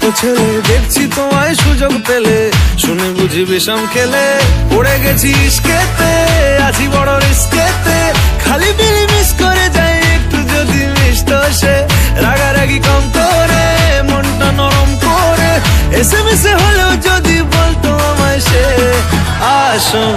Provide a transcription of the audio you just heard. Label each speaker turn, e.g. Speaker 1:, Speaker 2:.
Speaker 1: মতো ছেলে দেখছি তোমায় সুযোগ পেলে শুনে বুঝি বিষম খেলে পড়ে গেছি ইস্কেতে আছি বড় রিস্কেতে খালি বিলি মিস করে যাই একটু যদি মিষ্ট সে রাগারাগি কম করে মনটা নরম করে এসএমএস হলেও যদি বলতো আমায় সে আসুন